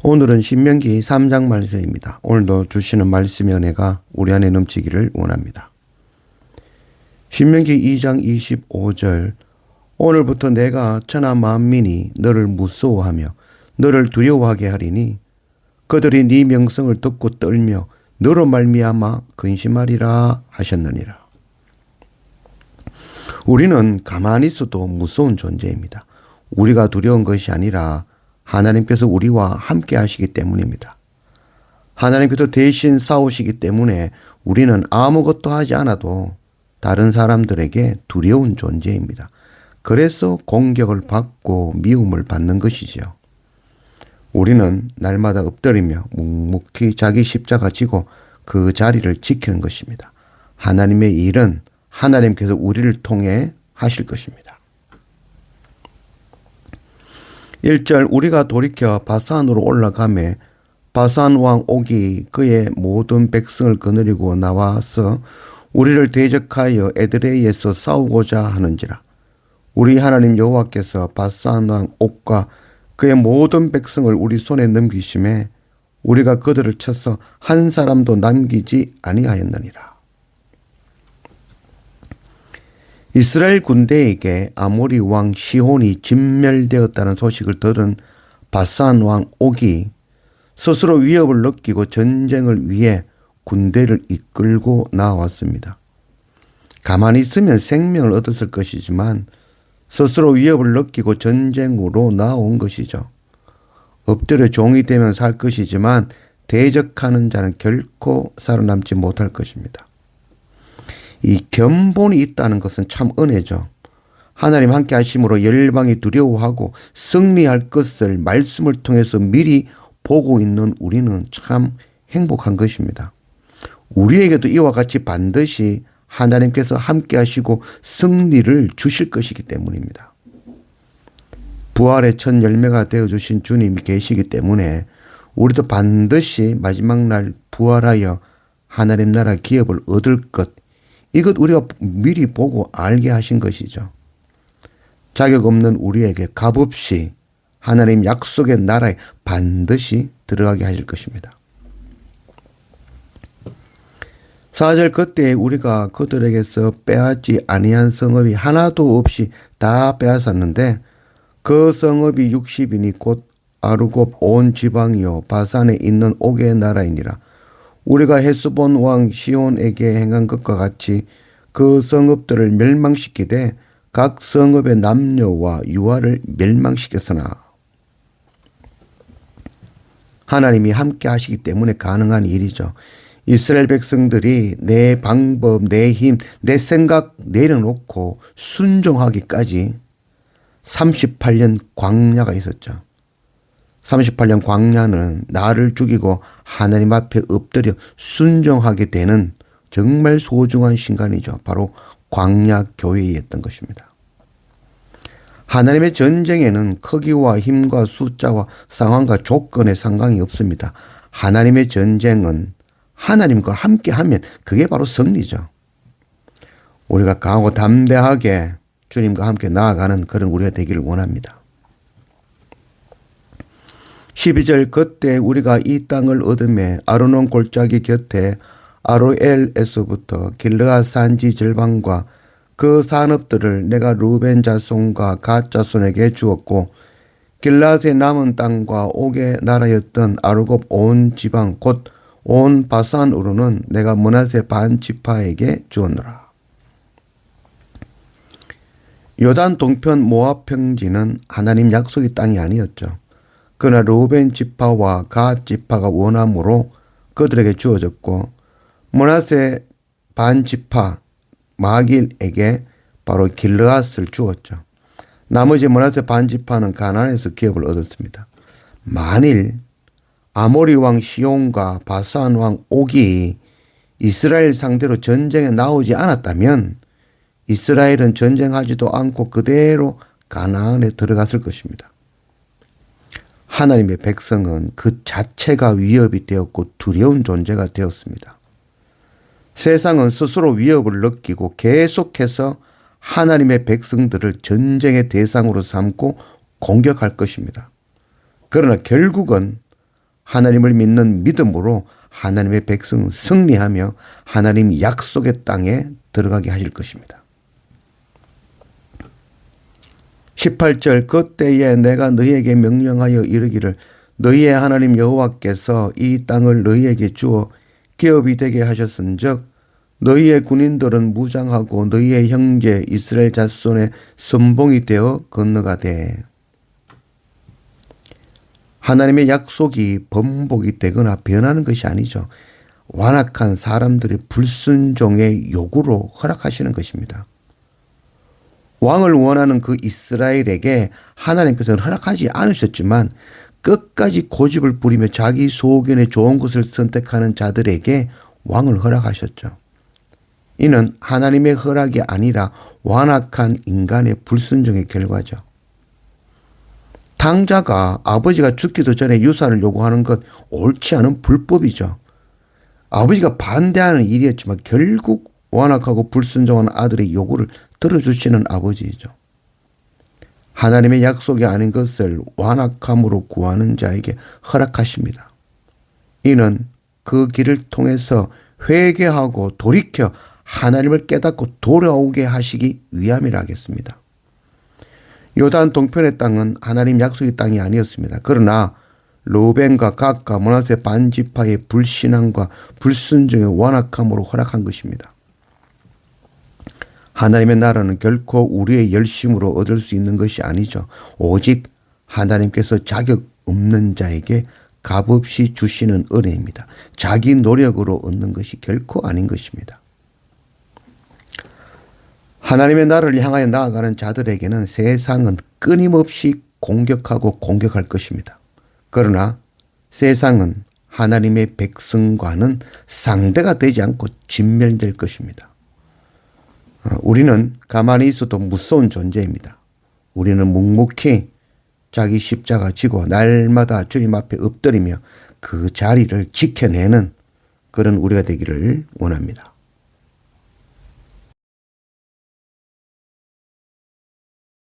오늘은 신명기 3장 말씀입니다. 오늘도 주시는 말씀의 은혜가 우리 안에 넘치기를 원합니다. 신명기 2장 25절 오늘부터 내가 천하 만민이 너를 무서워하며 너를 두려워하게 하리니 그들이 네 명성을 듣고 떨며 너로 말미암아 근심하리라 하셨느니라. 우리는 가만히 있어도 무서운 존재입니다. 우리가 두려운 것이 아니라 하나님께서 우리와 함께 하시기 때문입니다. 하나님께서 대신 싸우시기 때문에 우리는 아무것도 하지 않아도 다른 사람들에게 두려운 존재입니다. 그래서 공격을 받고 미움을 받는 것이죠. 우리는 날마다 엎드리며 묵묵히 자기 십자가 지고 그 자리를 지키는 것입니다. 하나님의 일은 하나님께서 우리를 통해 하실 것입니다. 1절 우리가 돌이켜 바산으로 올라가매 바산 왕 옥이 그의 모든 백성을 거느리고 나와서 우리를 대적하여 에드레이에서 싸우고자 하는지라. 우리 하나님 여호와께서 바산 왕 옥과 그의 모든 백성을 우리 손에 넘기심에 우리가 그들을 쳐서 한 사람도 남기지 아니하였느니라. 이스라엘 군대에게 아모리 왕 시혼이 진멸되었다는 소식을 들은 바산 왕 옥이 스스로 위협을 느끼고 전쟁을 위해 군대를 이끌고 나왔습니다. 가만히 있으면 생명을 얻었을 것이지만 스스로 위협을 느끼고 전쟁으로 나온 것이죠. 엎드려 종이 되면 살 것이지만 대적하는 자는 결코 살아남지 못할 것입니다. 이 견본이 있다는 것은 참 은혜죠. 하나님 함께 하심으로 열방이 두려워하고 승리할 것을 말씀을 통해서 미리 보고 있는 우리는 참 행복한 것입니다. 우리에게도 이와 같이 반드시 하나님께서 함께 하시고 승리를 주실 것이기 때문입니다. 부활의 첫 열매가 되어주신 주님이 계시기 때문에 우리도 반드시 마지막 날 부활하여 하나님 나라 기업을 얻을 것, 이것 우리가 미리 보고 알게 하신 것이죠. 자격 없는 우리에게 값없이 하나님 약속의 나라에 반드시 들어가게 하실 것입니다. 4절 그때 우리가 그들에게서 빼앗지 아니한 성읍이 하나도 없이 다 빼앗았는데 그 성읍이 60이니 곧 아르곱 온 지방이요 바산에 있는 옥의 나라이니라. 우리가 헤스본 왕 시온에게 행한 것과 같이 그 성읍들을 멸망시키되 각 성읍의 남녀와 유아를 멸망시켰으나 하나님이 함께 하시기 때문에 가능한 일이죠. 이스라엘 백성들이 내 방법, 내 힘, 내 생각 내려놓고 순종하기까지 38년 광야가 있었죠. 38년 광야는 나를 죽이고 하나님 앞에 엎드려 순종하게 되는 정말 소중한 시간이죠. 바로 광야 교회였던 것입니다. 하나님의 전쟁에는 크기와 힘과 숫자와 상황과 조건에 상관이 없습니다. 하나님의 전쟁은 하나님과 함께 하면 그게 바로 승리죠. 우리가 강하고 담대하게 주님과 함께 나아가는 그런 우리가 되기를 원합니다. 12절 그때 우리가 이 땅을 얻음에 아르논 골짜기 곁에 아로엘에서부터 길르앗 산지 절반과 그 산업들을 내가 루벤 자손과 갓 자손에게 주었고 길르앗의 남은 땅과 옥의 나라였던 아르곱 온 지방 곧 온 바산으로는 내가 므낫세 반 지파에게 주었노라. 요단 동편 모압 평지는 하나님 약속의 땅이 아니었죠. 그러나 루벤 지파와 갓 지파가 원함으로 그들에게 주어졌고 므낫세 반 지파 마길에게 바로 길르앗을 주었죠. 나머지 므낫세 반 지파는 가나안에서 기업을 얻었습니다. 만일 아모리 왕 시온과 바산 왕 옥이 이스라엘 상대로 전쟁에 나오지 않았다면 이스라엘은 전쟁하지도 않고 그대로 가나안에 들어갔을 것입니다. 하나님의 백성은 그 자체가 위협이 되었고 두려운 존재가 되었습니다. 세상은 스스로 위협을 느끼고 계속해서 하나님의 백성들을 전쟁의 대상으로 삼고 공격할 것입니다. 그러나 결국은 하나님을 믿는 믿음으로 하나님의 백성은 승리하며 하나님 약속의 땅에 들어가게 하실 것입니다. 18절 그때에 내가 너희에게 명령하여 이르기를 너희의 하나님 여호와께서 이 땅을 너희에게 주어 기업이 되게 하셨은즉 너희의 군인들은 무장하고 너희의 형제 이스라엘 자손의 선봉이 되어 건너가되. 하나님의 약속이 번복이 되거나 변하는 것이 아니죠. 완악한 사람들의 불순종의 요구로 허락하시는 것입니다. 왕을 원하는 그 이스라엘에게 하나님께서는 허락하지 않으셨지만 끝까지 고집을 부리며 자기 소견에 좋은 것을 선택하는 자들에게 왕을 허락하셨죠. 이는 하나님의 허락이 아니라 완악한 인간의 불순종의 결과죠. 당자가 아버지가 죽기도 전에 유산을 요구하는 것 옳지 않은 불법이죠. 아버지가 반대하는 일이었지만 결국 완악하고 불순종한 아들의 요구를 들어주시는 아버지이죠. 하나님의 약속이 아닌 것을 완악함으로 구하는 자에게 허락하십니다. 이는 그 길을 통해서 회개하고 돌이켜 하나님을 깨닫고 돌아오게 하시기 위함이라 하겠습니다. 요단 동편의 땅은 하나님 약속의 땅이 아니었습니다. 그러나 르우벤과 갓과 므낫세 반지파의 불신앙과 불순종의 완악함으로 허락한 것입니다. 하나님의 나라는 결코 우리의 열심으로 얻을 수 있는 것이 아니죠. 오직 하나님께서 자격 없는 자에게 값없이 주시는 은혜입니다. 자기 노력으로 얻는 것이 결코 아닌 것입니다. 하나님의 나라를 향하여 나아가는 자들에게는 세상은 끊임없이 공격하고 공격할 것입니다. 그러나 세상은 하나님의 백성과는 상대가 되지 않고 진멸될 것입니다. 우리는 가만히 있어도 무서운 존재입니다. 우리는 묵묵히 자기 십자가 지고 날마다 주님 앞에 엎드리며 그 자리를 지켜내는 그런 우리가 되기를 원합니다.